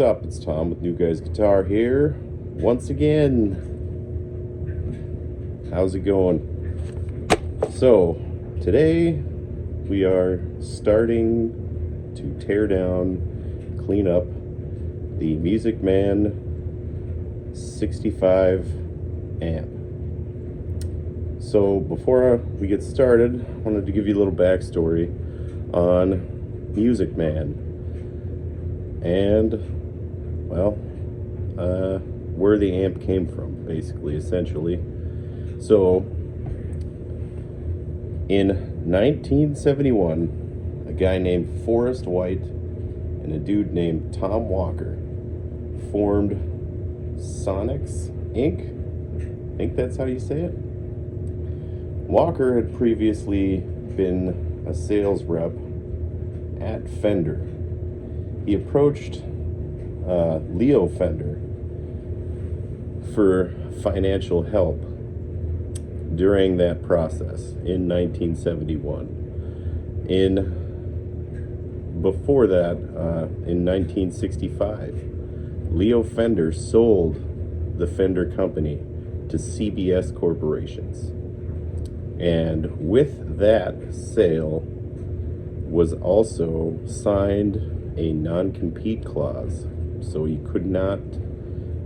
up? It's Tom with New Guys Guitar here once again. How's it going? So today we are starting to tear down, clean up the Music Man 65 amp. So before we get started, I wanted to give you a little backstory on Music Man and, well, where the amp came from, basically, essentially. So, in 1971, a guy named Forrest White and a dude named Tom Walker formed Sonics Inc. I think that's how you say it. Walker had previously been a sales rep at Fender. He approached Leo Fender for financial help during that process in 1971. Before that, in 1965, Leo Fender sold the Fender company to CBS Corporations. And with that sale was also signed a non-compete clause, so he could not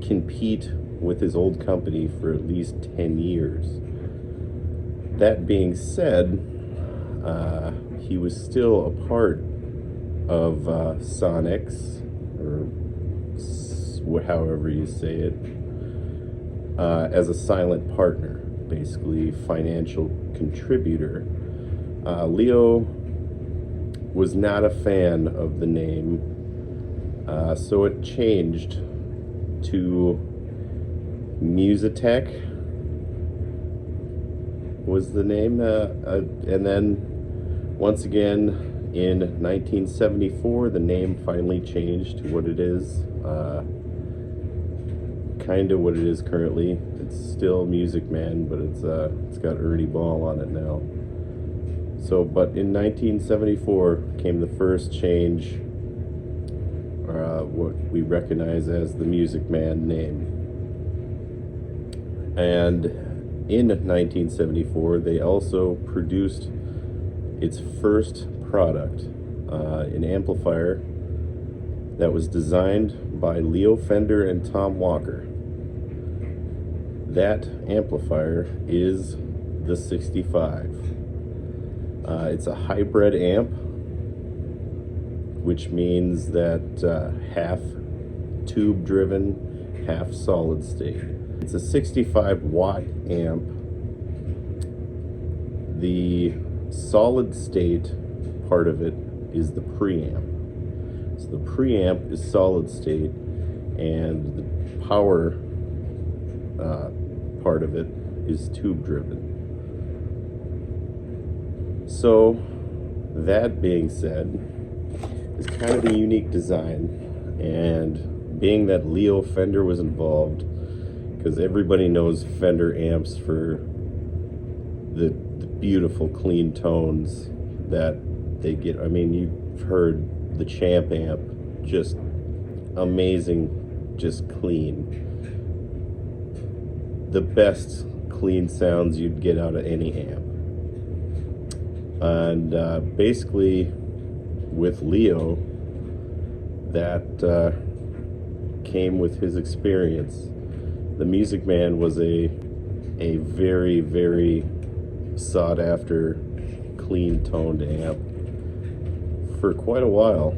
compete with his old company for at least 10 years. That being said, he was still a part of Sonics, or however you say it, as a silent partner, basically financial contributor. Leo was not a fan of the name, so it changed to Musitech was the name, and then once again in 1974 the name finally changed to what it is, kind of what it is currently. It's still Music Man, but it's got Ernie Ball on it now. So, but in 1974 came the first change, what we recognize as the Music Man name. And in 1974, they also produced its first product, an amplifier that was designed by Leo Fender and Tom Walker. That amplifier is the 65. It's a hybrid amp, which means that half tube driven, half solid state. It's a 65 watt amp. The solid state part of it is the preamp. So the preamp is solid state, and the power part of it is tube driven. So that being said, it's kind of a unique design, and being that Leo Fender was involved, because everybody knows Fender amps for the beautiful clean tones that they get. I mean, you've heard the Champ amp, just amazing, just clean. The best clean sounds you'd get out of any amp. And basically with Leo, that came with his experience. The Music Man was a very, very sought after, clean toned amp for quite a while,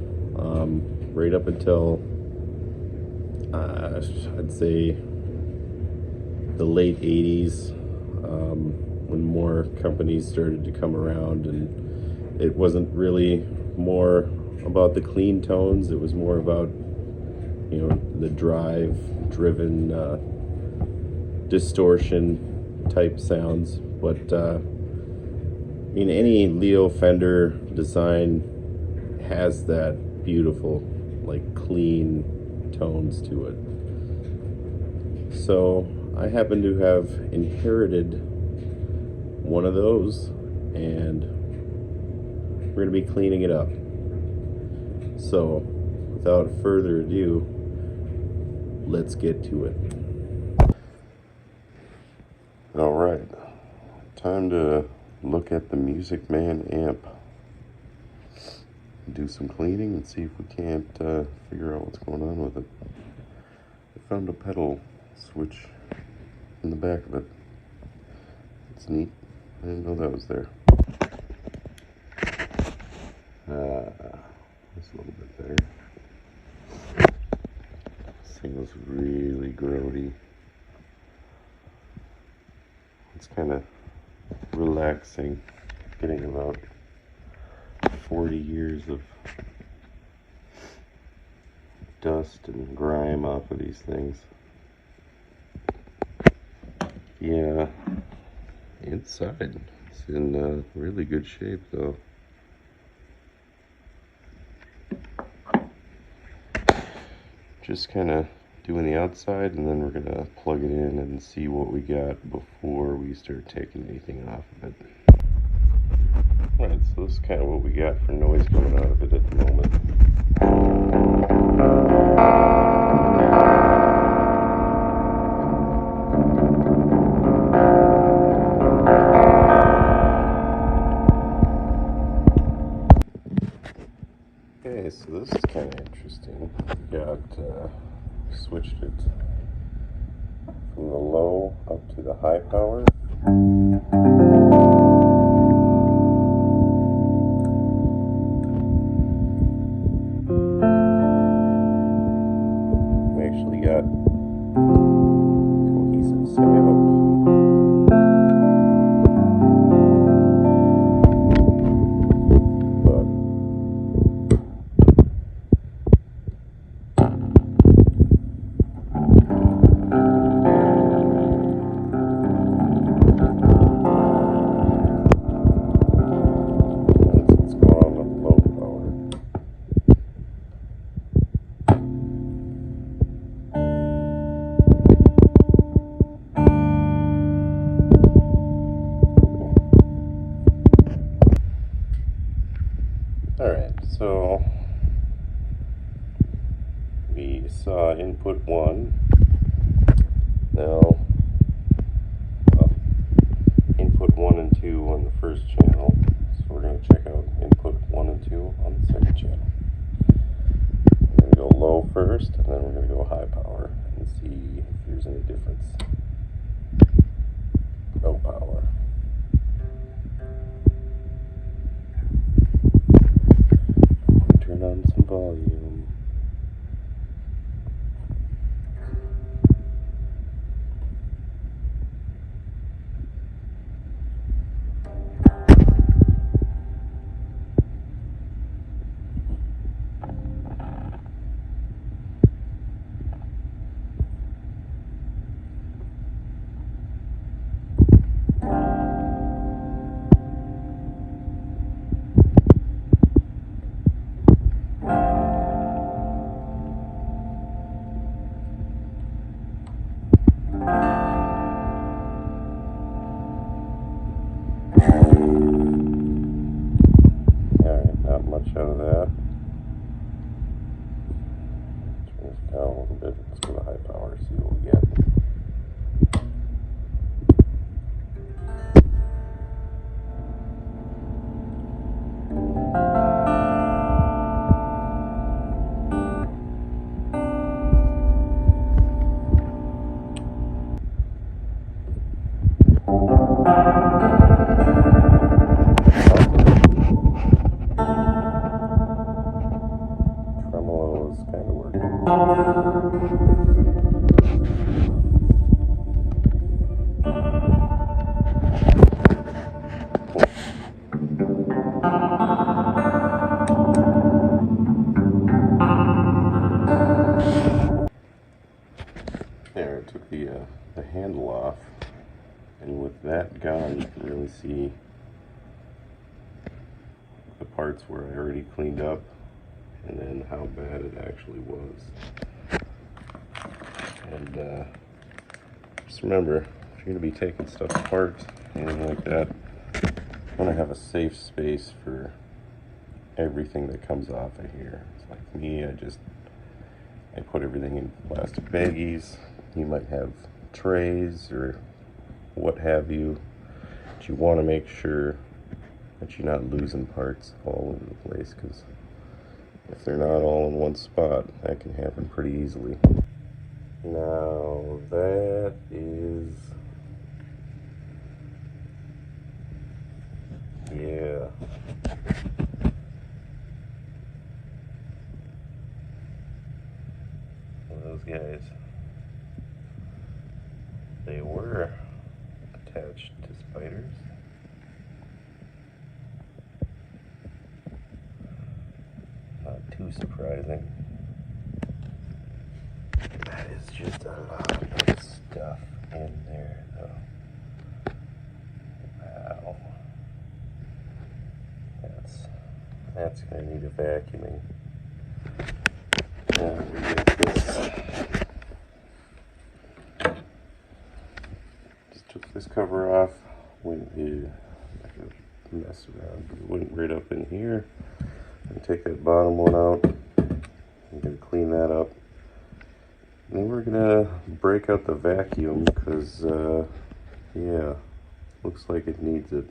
right up until I'd say the late 80s, when more companies started to come around, and it wasn't really more about the clean tones, it was more about, you know, the drive-driven distortion type sounds. But I mean, any Leo Fender design has that beautiful, like, clean tones to it. So I happen to have inherited one of those, and we're going to be cleaning it up. So without further ado, let's get to it. All right, time to look at the Music Man amp. Do some cleaning and see if we can't figure out what's going on with it. I found a pedal switch in the back of it. It's neat. I didn't know that was there. Just a little bit there. This thing was really grody. It's kind of relaxing, getting about 40 years of dust and grime off of these things. Yeah, inside it's in really good shape though. Just kind of doing the outside, and then we're gonna plug it in and see what we got before we start taking anything off of it. Alright, so this is kind of what we got for noise coming out of it at the moment. Okay, so this is kind of interesting. Got switched it from the low up to the high power. We actually got cohesive sound. Alright, so we saw input 1. Now, input 1 and 2 on the first channel. So we're going to check out input 1 and 2 on the second channel. We're going to go low first, and then we're going to go high power and see if there's any difference. No power. Turn on some volume. Much out of that. Turn this down a little bit. Let's go to high power, see what we get. Tremolo is kind of working. There, I took the handle off, and with that gone, you can really see the parts where I already cleaned up, and then how bad it actually was. And just remember, if you're going to be taking stuff apart, anything like that, you want to have a safe space for everything that comes off of here. It's like me, I put everything in plastic baggies. You might have trays or what have you, but you want to make sure that you're not losing parts all over the place, because if they're not all in one spot, that can happen pretty easily. Now that is, yeah. Those guys, they were attached to spiders. Not too surprising. That is just a lot of stuff in there, though. Wow. That's gonna need a vacuuming. Now we get this. Just took this cover off. Went mess around. Went right up in here. And take that bottom one out. I'm gonna clean that up. And then we're gonna break out the vacuum because, yeah, looks like it needs it.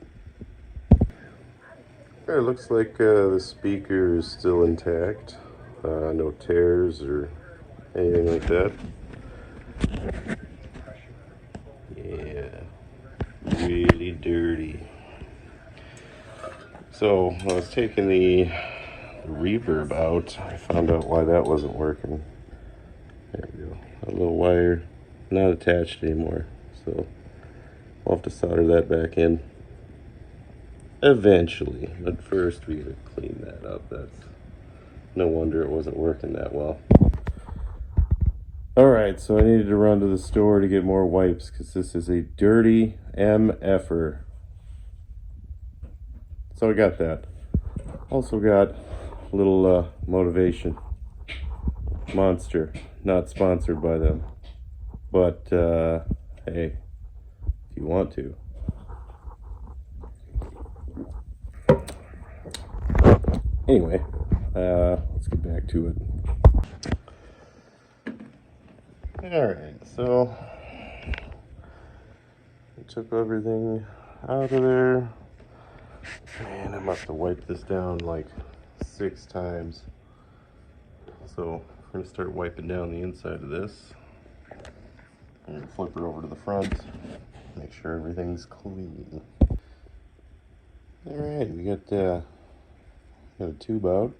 It looks like the speaker is still intact. No tears or anything like that. Yeah, really dirty. So when I was taking the reverb out, I found out why that wasn't working. There we go. A little wire not attached anymore, so I'll have to solder that back in eventually. But first we gotta clean that up. That's no wonder it wasn't working that well. Alright, so I needed to run to the store to get more wipes because this is a dirty MFer. So I got that. Also got a little motivation. Monster. Not sponsored by them. But, hey, if you want to. Anyway, let's get back to it. Alright, so I took everything out of there. Man, I must have wiped this down like 6 times. So we're gonna start wiping down the inside of this. I'm gonna flip her over to the front, make sure everything's clean. Alright, we got a tube out.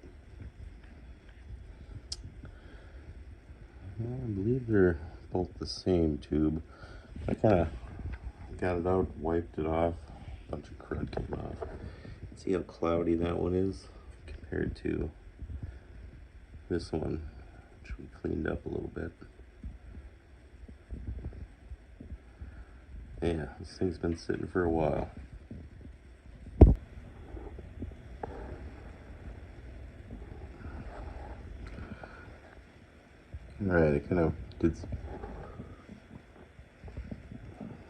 I believe they're both the same tube. I kind of got it out, wiped it off. A bunch of crud came off. See how cloudy that one is compared to this one, which we cleaned up a little bit. Yeah, this thing's been sitting for a while. Alright, I kind of did some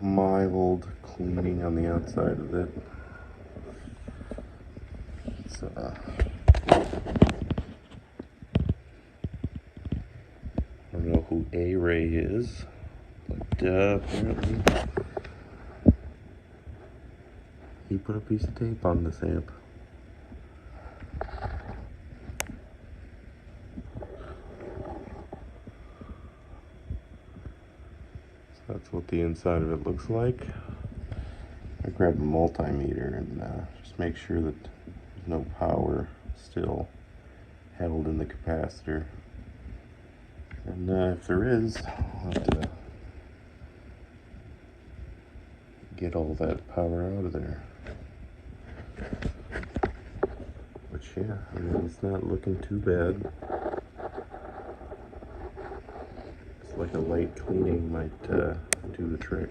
mild cleaning on the outside of it. So, I don't know who A-Ray is, but apparently he put a piece of tape on this amp. That's what the inside of it looks like. I grabbed a multimeter and just make sure that there's no power still held in the capacitor. And if there is, I'll have to get all that power out of there. But yeah, I mean, it's not looking too bad. Like a light cleaning might do the trick.